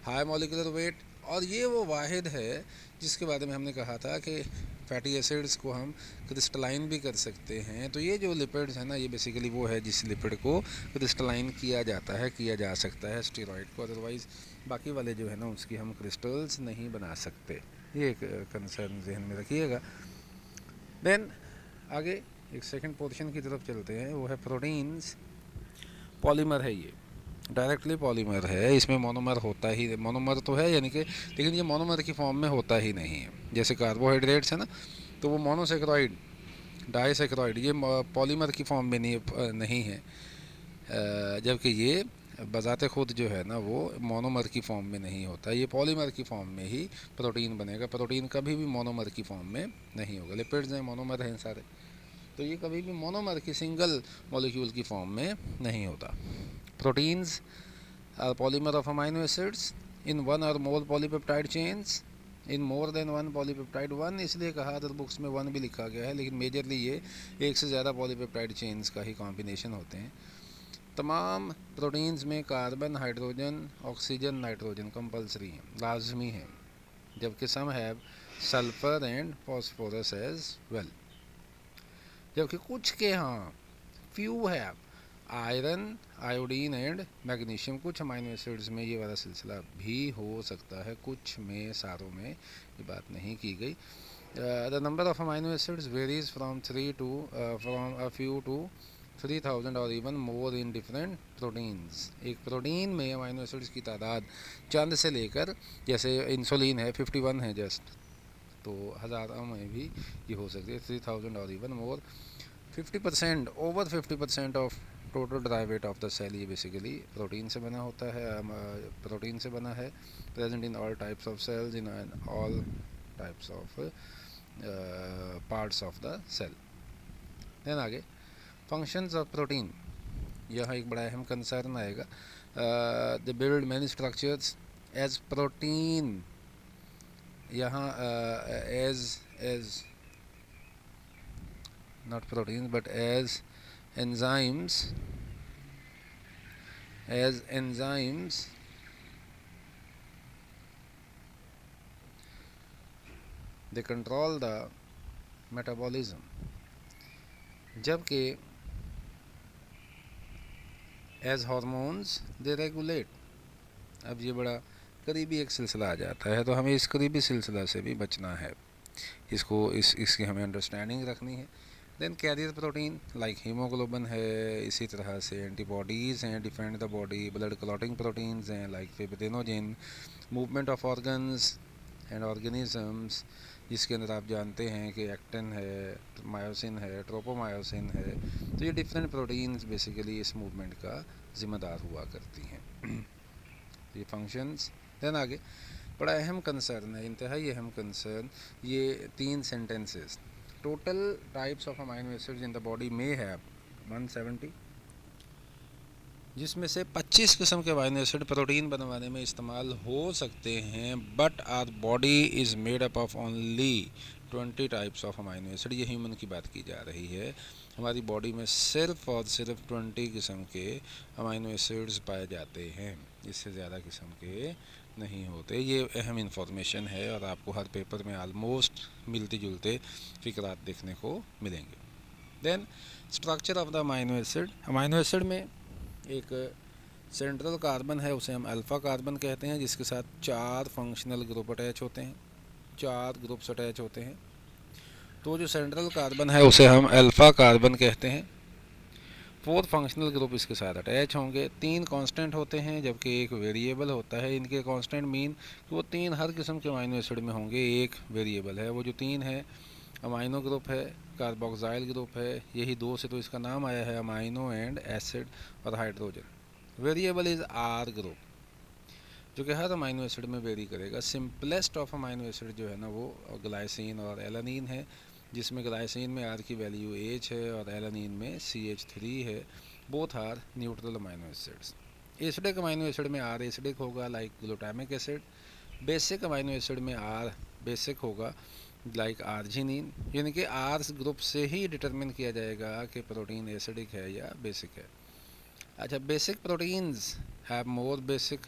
high molecular weight. और ये वो वाहिद है जिसके बारे में हमने कहा था कि फैटी एसिड्स को हम क्रिस्टलाइन भी कर सकते हैं। तो ये जो लिपिड्स है ना, ये बेसिकली वो है जिस लिपिड को क्रिस्टलाइन किया जाता है, किया जा सकता है स्टेरॉइड को, अदरवाइज़ बाकी वाले जो है ना उसकी हम क्रिस्टल्स नहीं बना सकते। ये एक कंसर्न जहन में रखिएगा। देन आगे एक सेकंड पोर्शन की तरफ चलते हैं, वो है प्रोटीन्स। पॉलीमर है, ये डायरेक्टली पॉलीमर है, इसमें मोनोमर होता ही, मोनोमर तो है यानी कि, लेकिन ये मोनोमर की फॉर्म में होता ही नहीं है। जैसे कार्बोहाइड्रेट्स है ना, तो वो मोनोसेक्राइड, डाइसेक्राइड, ये पॉलीमर की फॉर्म में नहीं है, जबकि ये बजाते खुद जो है ना वो मोनोमर की फॉर्म में नहीं होता, ये पॉलीमर की फॉर्म में ही प्रोटीन बनेगा। प्रोटीन कभी भी मोनोमर की फॉर्म में नहीं होगा। लिपिड्स हैं, मोनोमर हैं सारे, तो ये कभी भी मोनोमर की सिंगल मॉलिक्यूल की फॉर्म में नहीं होता। Proteins are polymer of amino acids in one और more polypeptide chains in more than one polypeptide. One इसलिए कहा, अदर बुक्स में वन भी लिखा गया है, लेकिन मेजरली ये एक से ज़्यादा पॉलीपेप्टाइड चेन्स का ही कॉम्बिनेशन होते हैं। तमाम प्रोटीन्स में carbon, hydrogen, oxygen, nitrogen compulsory हैं, लाजमी हैं, जबकि some have sulphur and phosphorus as well, जबकि कुछ के यहाँ few have iron, iodine and magnesium. कुछ अमाइनो एसिड्स में ये वाला सिलसिला भी हो सकता है, कुछ में, सारों में ये बात नहीं की गई। The number of amino acids varies from a few to 3000 और even more in different proteins. एक प्रोटीन में अमाइनो एसिड्स की तादाद चंद से लेकर, जैसे इंसुलिन है 51 है जस्ट, तो हज़ारों में भी ये हो सकती है, 3000 और even more. 50%, over 50% of total dry weight of the cell, ये बेसिकली प्रोटीन से बना होता है, प्रोटीन से बना है। Present in all types of cells in all types of parts of the cell. Then आगे फंक्शंस ऑफ प्रोटीन, यहाँ एक बड़ा अहम कंसर्न आएगा। They build many structures as protein, यहाँ as not proteins but as enzymes, they control the metabolism, जबकि as hormones they regulate। अब ये बड़ा करीबी एक सिलसिला आ जाता है, तो हमें इस करीबी सिलसिला से भी बचना है, इसकी हमें अंडरस्टैंडिंग रखनी है। Then carrier protein like hemoglobin है, इसी तरह से एंटीबॉडीज़ हैं, defend the body, blood clotting proteins हैं like fibrinogen, movement of organs and organisms, जिसके अंदर आप जानते हैं कि एक्टिन है, मायोसिन है, ट्रोपोमायोसिन है। तो ये डिफरेंट प्रोटीन्स बेसिकली इस मूवमेंट का ज़िम्मेदार हुआ करती हैं। ये फंक्शंस। देन आगे बड़ा अहम कंसर्न है, इंतहाई अहम कंसर्न, ये 3 sentences. Total types of amino acids in the body में है 170, जिसमें से 25 किस्म के अमाइनो एसिड प्रोटीन बनवाने में इस्तेमाल हो सकते हैं, but our body is made up of only 20 types of amino acid. ये ह्यूमन की बात की जा रही है, हमारी बॉडी में सिर्फ और सिर्फ 20 किस्म के अमाइनो एसिड्स पाए जाते हैं, इससे ज़्यादा किस्म के नहीं होते। ये अहम इंफॉर्मेशन है और आपको हर पेपर में आलमोस्ट मिलते जुलते फिक्रात देखने को मिलेंगे। Then structure of the amino acid, amino acid में एक सेंट्रल कार्बन है, उसे हम अल्फ़ा कार्बन कहते हैं, जिसके साथ 4 फंक्शनल ग्रुप अटैच होते हैं, 4 ग्रुप्स अटैच होते हैं। तो जो सेंट्रल कार्बन है उसे हम अल्फ़ा कार्बन कहते हैं। 4 फंक्शनल ग्रुप इसके साथ अटैच होंगे। 3 कांस्टेंट होते हैं जबकि एक वेरिएबल होता है। इनके कांस्टेंट मीन कि वो 3 हर किस्म के अमाइनो एसिड में होंगे, एक वेरिएबल है। वो जो 3 है, अमाइनो ग्रुप है, कार्बोक्साइल ग्रुप है, यही 2 से तो इसका नाम आया है अमाइनो एंड एसिड, और hydrogen. Variable is R group, जो कि हर अमाइनो एसिड में वेरी करेगा। सिंपलेस्ट ऑफ अमाइनो एसिड जो है ना वो ग्लाइसिन और एलानिन है, जिसमें ग्लाइसिन में आर की वैल्यू एच है और एलानिन में CH3 है। Both are neutral amino acids. Acidic amino acid में आर एसिडिक होगा like glutamic acid. Basic amino acid में आर बेसिक होगा लाइक आर्जिनिन। यानी कि आर ग्रुप से ही डिटरमिन किया जाएगा कि प्रोटीन एसिडिक है या बेसिक है। अच्छा, basic proteins have more basic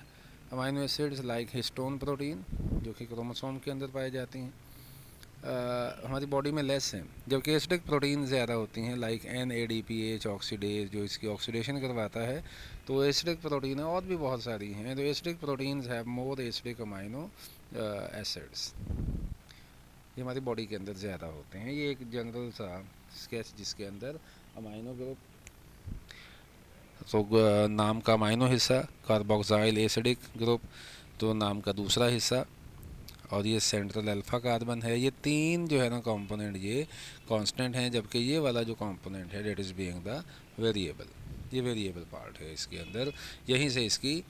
amino acids like histone protein, जो कि क्रोमोसोम के अंदर पाई जाती हैं, हमारी बॉडी में लेस हैं, जबकि एसिडिक प्रोटीन ज़्यादा होती हैं लाइक NADPH ऑक्सीडेज, जो इसकी ऑक्सीडेशन करवाता है। तो एसिडिक प्रोटीन है, और भी बहुत सारी हैं। तो acidic proteins have more acidic amino acids, ये हमारी बॉडी के अंदर ज़्यादा होते हैं। ये एक जनरल सा स्केच जिसके अंदर अमाइनो ग्रुप, तो नाम का अमाइनो हिस्सा, कार्बोक्साइल एसिडिक ग्रुप तो नाम का दूसरा हिस्सा, और ये सेंट्रल अल्फ़ा कार्बन है। ये 3 जो है ना कंपोनेंट, ये कांस्टेंट हैं, जबकि ये वाला जो कंपोनेंट है that is being the variable, ये वेरिएबल पार्ट है इसके अंदर। यहीं से इसकी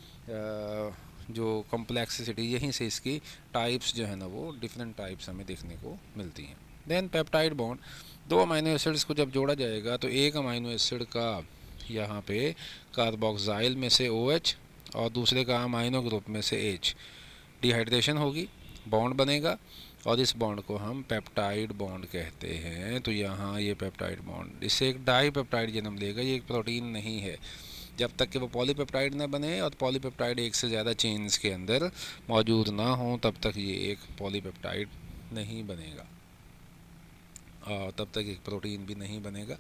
जो कॉम्प्लेक्सिटी, यहीं से इसकी टाइप्स जो है ना वो डिफरेंट टाइप्स हमें देखने को मिलती हैं। Then peptide bond, 2 amino acids को जब जोड़ा जाएगा तो एक अमाइनो एसिड का यहाँ पे कार्बोक्साइल में से OH और दूसरे का अमाइनो ग्रुप में से H, डिहाइड्रेशन होगी, बॉन्ड बनेगा, और इस बॉन्ड को हम पेप्टाइड बॉन्ड कहते हैं। तो यहाँ ये पेप्टाइड बॉन्ड, इससे एक डाई पेप्टाइड जन्म लेगा। ये एक प्रोटीन नहीं है जब तक कि वो पॉलीपेप्टाइड ना बने, और पॉलीपेप्टाइड एक से ज़्यादा चेन्स के अंदर मौजूद ना हो, तब तक ये एक पॉलीपेप्टाइड नहीं बनेगा, और तब तक एक प्रोटीन भी नहीं बनेगा।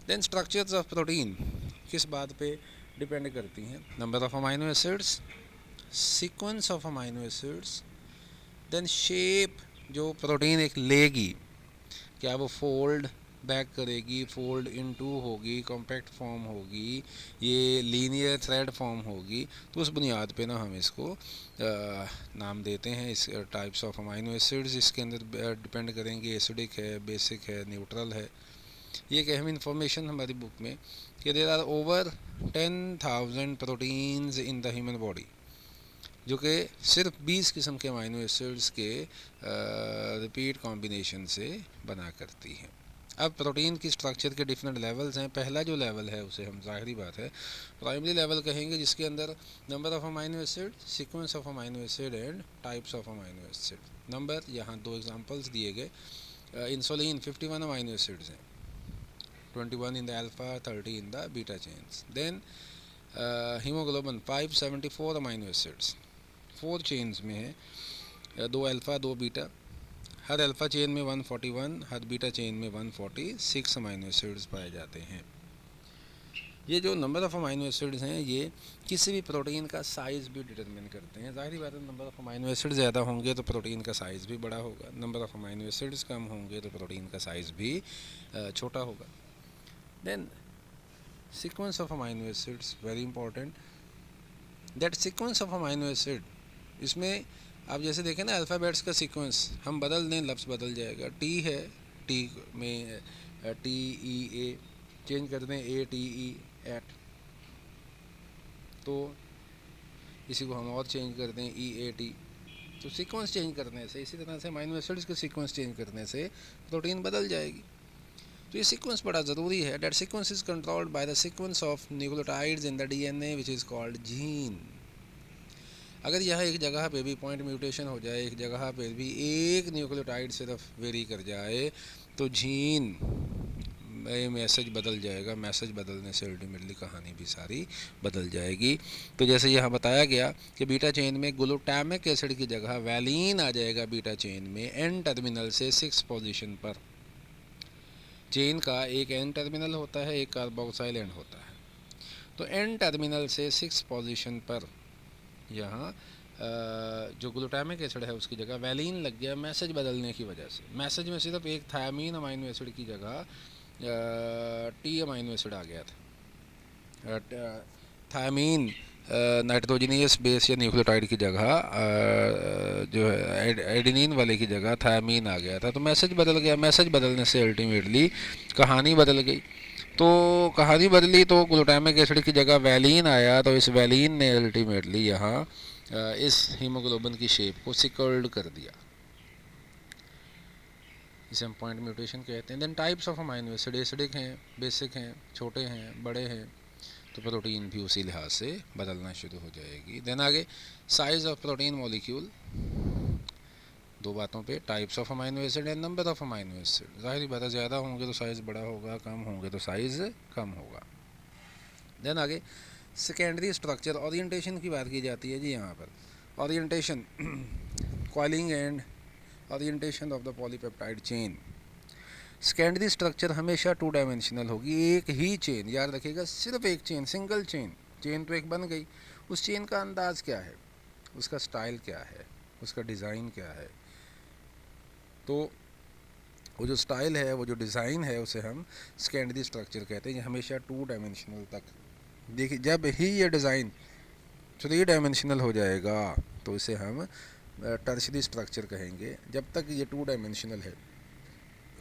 देन स्ट्रक्चर्स ऑफ प्रोटीन किस बात पे डिपेंड करती हैं? Number of amino acids, sequence of amino acids, then shape, जो प्रोटीन एक लेगी, क्या वो फोल्ड बैक करेगी, फोल्ड इनटू होगी, कॉम्पैक्ट फॉर्म होगी, ये लीनियर थ्रेड फॉर्म होगी। तो उस बुनियाद पे ना हम इसको नाम देते हैं इस टाइप्स ऑफ अमाइनो एसिड्स। इसके अंदर डिपेंड करेंगे एसिडिक है, बेसिक है, न्यूट्रल है। ये एक अहम इंफॉर्मेशन हमारी बुक में कि there are over 10,000 proteins in the human body, जो कि सिर्फ 20 किस्म के अमाइनो एसिड्स के रिपीट कॉम्बिनेशन से बना करती हैं। अब प्रोटीन की स्ट्रक्चर के डिफरेंट लेवल्स हैं। पहला जो लेवल है उसे हम ज़ाहिरी बात है प्राइमरी लेवल कहेंगे, जिसके अंदर number of amino acid, sequence of amino acid and types of amino acid. Number यहाँ दो एग्जांपल्स दिए गए। इंसुलिन 51 अमाइनो एसिड्स हैं, 21 in the alpha, 30 in the beta chains. Then haemoglobin 574 amino acids, 4 chains में है, 2 अल्फा 2 बीटा। हर alpha chain में 141, हर beta chain में 146 अमाइनो एसिड्स पाए जाते हैं। ये जो नंबर ऑफ़ अमाइनो एसिड्स हैं ये किसी भी प्रोटीन का साइज़ भी डिटरमिन करते हैं। ज़ाहिर बात है, नंबर ऑफ़ अमाइनो एसिड ज़्यादा होंगे तो प्रोटीन का साइज़ भी बड़ा होगा, नंबर ऑफ़ अमाइनो एसिड्स कम होंगे तो प्रोटीन का साइज़ भी छोटा होगा। Then sequence of amino acids very important. That sequence of amino acid, इसमें आप जैसे देखें ना अल्फ़ाबेट्स का सीक्वेंस हम बदल दें, लफ्ज़ बदल जाएगा। टी है, टी में टी ई ए चेंज कर दें, ए टी ई एट, तो इसी को हम और चेंज कर दें ई ए टी। तो सीक्वेंस चेंज करने से, इसी तरह से अमाइनो एसिड्स के सीक्वेंस चेंज करने से प्रोटीन बदल जाएगी। तो ये सीक्वेंस बड़ा ज़रूरी है। That sequence is controlled by the sequence of nucleotides in the DNA which is called gene. अगर यह एक जगह पे भी पॉइंट म्यूटेशन हो जाए, एक जगह पे भी एक न्यूक्लियोटाइड सिर्फ वेरी कर जाए, तो जीन में मैसेज बदल जाएगा। मैसेज बदलने से अल्टीमेटली कहानी भी सारी बदल जाएगी। तो जैसे यहाँ बताया गया कि बीटा चेन में ग्लूटामिक एसिड की जगह वैलीन आ जाएगा बीटा चेन में एन टर्मिनल से 6 पोजीशन पर। चेन का एक एन टर्मिनल होता है, एक कार्बोक्साइल एंड होता है। तो एन टर्मिनल से 6 पोजीशन पर यहाँ जो ग्लूटामिक एसिड है उसकी जगह वैलीन लग गया मैसेज बदलने की वजह से। मैसेज में सिर्फ एक थायमीन अमाइनो एसिड की जगह टी अमाइनो एसिड आ गया था। थायमीन नाइट्रोजनियस बेस या न्यूक्लियोटाइड की जगह जो है एडेनिन वाले की जगह थायमीन आ गया था। तो मैसेज बदल गया। मैसेज बदलने से अल्टीमेटली कहानी बदल गई। तो कहानी बदली तो ग्लूटामिक एसिड की जगह वैलीन आया, तो इस वैलीन ने अल्टीमेटली यहाँ इस हीमोग्लोबिन की शेप को सिकल्ड कर दिया। इसे हम पॉइंट म्यूटेशन कहते हैं। Then types of amino acid, acidic हैं, बेसिक हैं, छोटे हैं, बड़े हैं, तो प्रोटीन भी उसी लिहाज से बदलना शुरू हो जाएगी। देन आगे साइज़ ऑफ प्रोटीन मॉलिक्यूल, दो बातों पे, types of amino acid and number of amino acid. ज़ाहिर बात है ज़्यादा होंगे तो साइज़ बड़ा होगा, कम होंगे तो साइज़ कम होगा। देन आगे सेकेंडरी स्ट्रक्चर, ओरिएंटेशन की बात की जाती है जी यहाँ पर। Orientation, coiling and orientation of the polypeptide chain. Secondary structure हमेशा 2 डायमेंशनल होगी, एक ही चेन, याद रखिएगा, सिर्फ एक चेन, सिंगल चेन। चेन तो एक बन गई, उस चेन का अंदाज़ क्या है, उसका स्टाइल क्या है, उसका डिज़ाइन क्या है। तो वो जो स्टाइल है, वो जो डिज़ाइन है, उसे हम सेकेंडरी स्ट्रक्चर कहते हैं। ये हमेशा 2 डायमेंशनल तक। देखिए जब ही ये डिज़ाइन 3 डायमेंशनल हो जाएगा तो इसे हम टर्शरी स्ट्रक्चर कहेंगे। जब तक ये 2 डायमेंशनल है,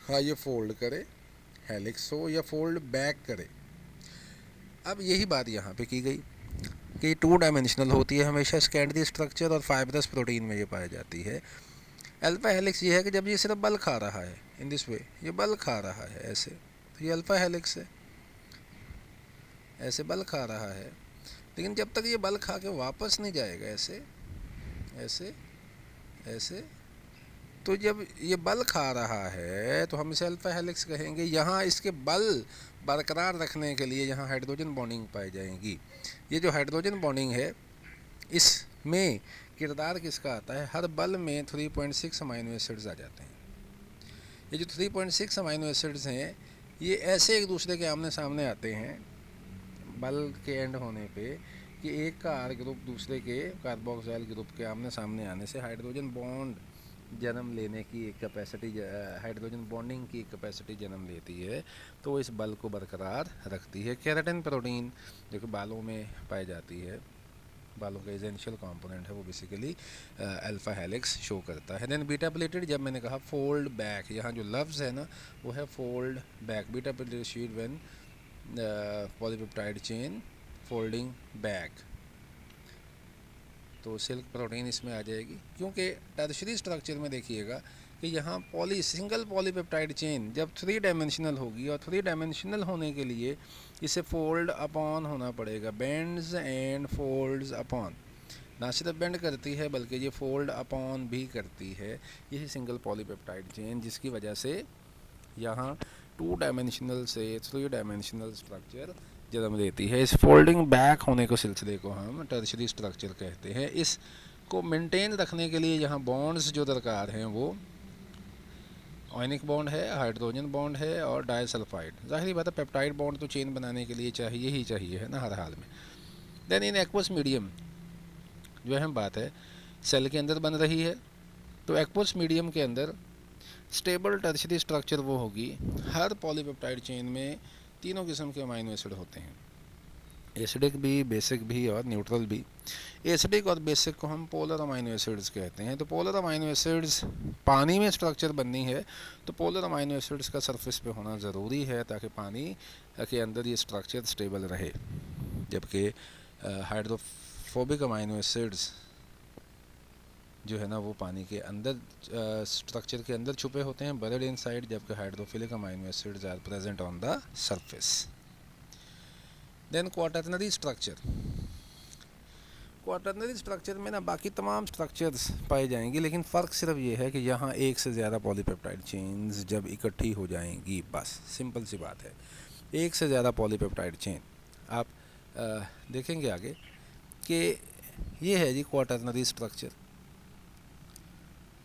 हाँ ये फोल्ड करे, हेलिक्स हो या फोल्ड बैक करे। अब यही बात यहाँ पे की गई कि 2 डायमेंशनल होती है हमेशा सेकेंडरी स्ट्रक्चर, और फाइब्रस प्रोटीन में ये पाई जाती है। अल्फा हेलिक्स ये है कि जब ये सिर्फ बल खा रहा है, इन दिस वे, ये बल खा रहा है ऐसे, तो ये अल्फा हेलिक्स है, ऐसे बल खा रहा है। लेकिन जब तक ये बल खा के वापस नहीं जाएगा ऐसे ऐसे ऐसे, तो जब ये बल खा रहा है तो हम इसे अल्फा हेलिक्स कहेंगे। यहाँ इसके बल बरकरार रखने के लिए यहाँ हाइड्रोजन बॉन्डिंग पाई जाएंगी। ये जो हाइड्रोजन बॉन्डिंग है, इसमें किरदार किसका आता है, हर बल में 3.6 अमाइनो एसिड्स आ जाते हैं। ये जो 3.6 अमाइनो एसिड्स हैं, ये ऐसे एक दूसरे के आमने सामने आते हैं बल के एंड होने पे कि एक का आर ग्रुप दूसरे के कार्बोक्सिल ग्रुप के आमने सामने आने से हाइड्रोजन बॉन्ड जन्म लेने की एक कैपेसिटी, हाइड्रोजन बॉन्डिंग की एक कैपेसिटी जन्म लेती है। तो इस बल को बरकरार रखती है। केराटिन प्रोटीन जो कि बालों में पाई जाती है, बालों का एसेंशियल कंपोनेंट है, वो बेसिकली अल्फा हेलिक्स शो करता है। देन बीटा प्लेटेड, जब मैंने कहा फोल्ड बैक, यहाँ जो लफ्ज़ है ना वो है fold back. Beta pleated sheet when polypeptide chain folding back, तो सिल्क प्रोटीन इसमें आ जाएगी। क्योंकि टर्शरी स्ट्रक्चर में देखिएगा कि यहाँ सिंगल पॉलीपेप्टाइड चेन जब 3 डायमेंशनल होगी, और 3 डायमेंशनल होने के लिए इसे फोल्ड अपॉन होना पड़ेगा, बेंड्स एंड फोल्ड्स अपॉन, ना सिर्फ बेंड करती है बल्कि ये फोल्ड अपॉन भी करती है, यही सिंगल पॉलीपेप्टाइड चेन, जिसकी वजह से यहाँ 2 डायमेंशनल से 3 डायमेंशनल स्ट्रक्चर जन्म देती है। इस फोल्डिंग बैक होने को सिलसिले को हम टर्शरी स्ट्रक्चर कहते हैं। इसको मेंटेन रखने के लिए यहाँ बॉन्ड्स जो दरकार हैं वो आयनिक बॉन्ड है, हाइड्रोजन बॉन्ड है और डाइसल्फाइड। ज़ाहिर बात है पेप्टाइड बॉन्ड तो चेन बनाने के लिए चाहिए ही चाहिए, है ना, हर हाल में। देन इन एक्वस मीडियम, जो अहम बात है, सेल के अंदर बन रही है, तो एक्वस मीडियम के अंदर स्टेबल टर्शरी स्ट्रक्चर वो होगी, हर पॉलीपेप्टाइड चेन में तीनों किस्म के अमाइनो एसिड होते हैं, एसिडिक भी, बेसिक भी और न्यूट्रल भी। एसिडिक और बेसिक को हम पोलर अमाइनो एसिड्स कहते हैं। तो पोलर अमाइनो एसिड्स, पानी में स्ट्रक्चर बननी है तो पोलर अमाइनो एसिड्स का सरफेस पे होना ज़रूरी है ताकि पानी के अंदर ये स्ट्रक्चर स्टेबल रहे, जबकि हाइड्रोफोबिक अमाइनो एसिड्स जो है ना वो पानी के अंदर स्ट्रक्चर के अंदर छुपे होते हैं, बरीड इनसाइड, जबकि hydrophilic amino acids are present on the surface. Then quaternary structure, quaternary structure में ना बाकी तमाम स्ट्रक्चर्स पाए जाएंगे, लेकिन फ़र्क सिर्फ ये है कि यहाँ एक से ज़्यादा पॉलीपेप्टाइड चेन्स जब इकट्ठी हो जाएंगी, बस सिंपल सी बात है, एक से ज़्यादा पॉलीपेप्टाइड चेन। आप देखेंगे आगे कि ये है जी क्वाटरनरी स्ट्रक्चर।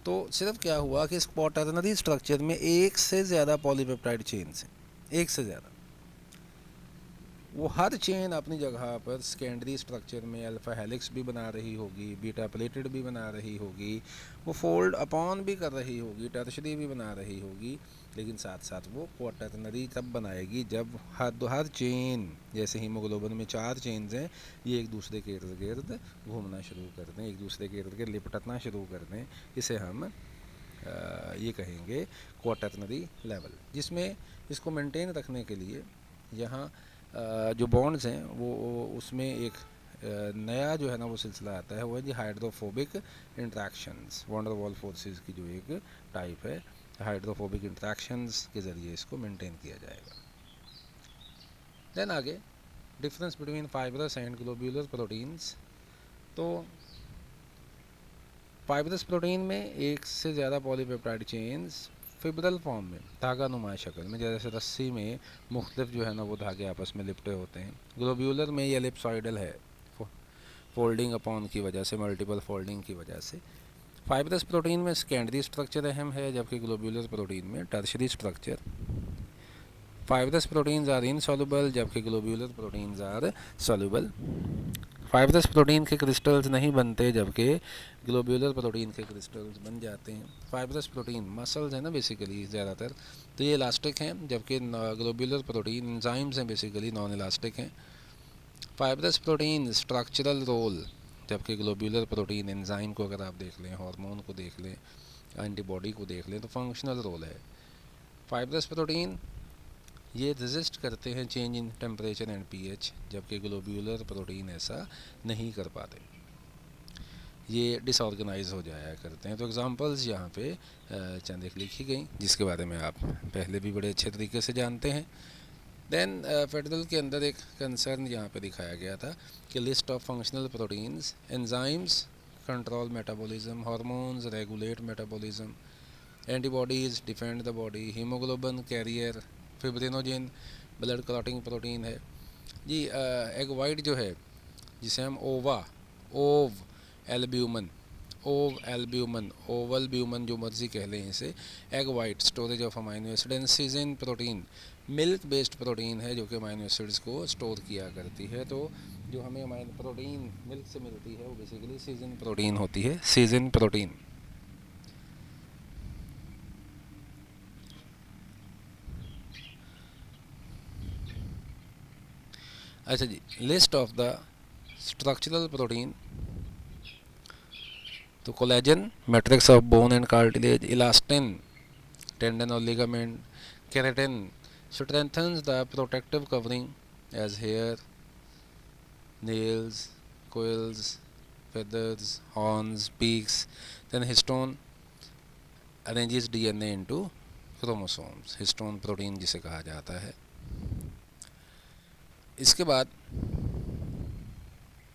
तो सिर्फ क्या हुआ कि इस क्वाटरनरी स्ट्रक्चर में एक से ज़्यादा पॉलीपेप्टाइड चेन्स हैं, एक से ज़्यादा, वो हर चेन अपनी जगह पर सेकेंडरी स्ट्रक्चर में अल्फ़ा हेलिक्स भी बना रही होगी, बीटा प्लेटेड भी बना रही होगी, वो फोल्ड अपॉन भी कर रही होगी, टर्शरी भी बना रही होगी, लेकिन साथ साथ वो क्वाटरनरी तब बनाएगी जब हर चेन, जैसे हीमोग्लोबिन में 4 चेन्स हैं, ये एक दूसरे के इर्द गिर्द घूमना शुरू कर दें, एक दूसरे के इर्द गिर्द लिपटना शुरू कर दें, इसे हम ये कहेंगे क्वाटरनरी लेवल, जिसमें इसको मेंटेन रखने के लिए यहाँ जो बॉन्ड्स हैं वो उसमें एक नया जो है ना वो सिलसिला आता है, वो है जी hydrophobic interactions, van der Waals forces की जो एक टाइप है, हाइड्रोफोबिक इंट्रैक्शंस के ज़रिए इसको मेंटेन किया जाएगा। देन आगे difference between fibrous and globular proteins. तो फाइब्रस प्रोटीन में एक से ज़्यादा पॉलीपेप्टाइड चेन्स फिब्रल फॉर्म में, धागा नुमा शक्ल में, जैसे रस्सी में मुख्तलिफ जो है ना वो धागे आपस में लिपटे होते हैं। ग्लोब्यूलर में ये एलिप्सॉइडल है, फोल्डिंग अपॉन की वजह से, मल्टीपल फोल्डिंग की वजह से। फाइब्रस प्रोटीन में सेकेंडरी स्ट्रक्चर अहम है, जबकि ग्लोब्यूलर प्रोटीन में tertiary structure. Fibrous proteins are insoluble, जबकि globular proteins are soluble. Fibrous protein के क्रिस्टल्स नहीं बनते, जबकि ग्लोब्यूलर प्रोटीन के क्रिस्टल्स बन जाते हैं। फाइब्रस प्रोटीन मसल्स हैं ना बेसिकली ज़्यादातर, तो ये इलास्टिक हैं, जबकि ग्लोब्यूलर प्रोटीन एंजाइम्स हैं, बेसिकली नॉन इलास्टिक हैं। फाइब्रस प्रोटीन स्ट्रक्चरल रोल, जबकि ग्लोब्यूलर प्रोटीन एंजाइम को अगर आप देख लें, हार्मोन को देख लें, एंटीबॉडी को देख लें, तो फंक्शनल रोल है। फाइब्रस प्रोटीन ये रेजिस्ट करते हैं change in temperature and pH, जबकि ग्लोब्यूलर प्रोटीन ऐसा नहीं कर पाते, ये डिसऑर्गेनाइज हो जाया करते हैं। तो एग्जांपल्स यहाँ पे चंद एक लिखी गई, जिसके बारे में आप पहले भी बड़े अच्छे तरीके से जानते हैं। देन फेडरल के अंदर एक कंसर्न यहाँ पे दिखाया गया था कि list of functional proteins, enzymes control metabolism, hormones regulate metabolism, antibodies defend the body, haemoglobin carrier, fibrinogen blood clotting protein है जी। एग वाइट जो है, जिसे हम ओव एल्ब्यूमन, ओवल ब्यूमन जो मर्जी कह लें इसे, egg white storage of amino acid. And season protein milk based protein है, जो कि अमाइनो एसिड्स को स्टोर किया करती है। तो जो हमें अमाइनो प्रोटीन मिल्क से मिलती है वो बेसिकली सीजन प्रोटीन होती है, सीजन प्रोटीन। अच्छा जी, list of the structural protein. तो collagen matrix of bone and cartilage, elastin tendon और ligament, keratin strengthens the protective covering as hair, nails, quills, feathers, horns, beaks. Then histone arranges DNA into chromosomes, histone protein जिसे कहा जाता है। इसके बाद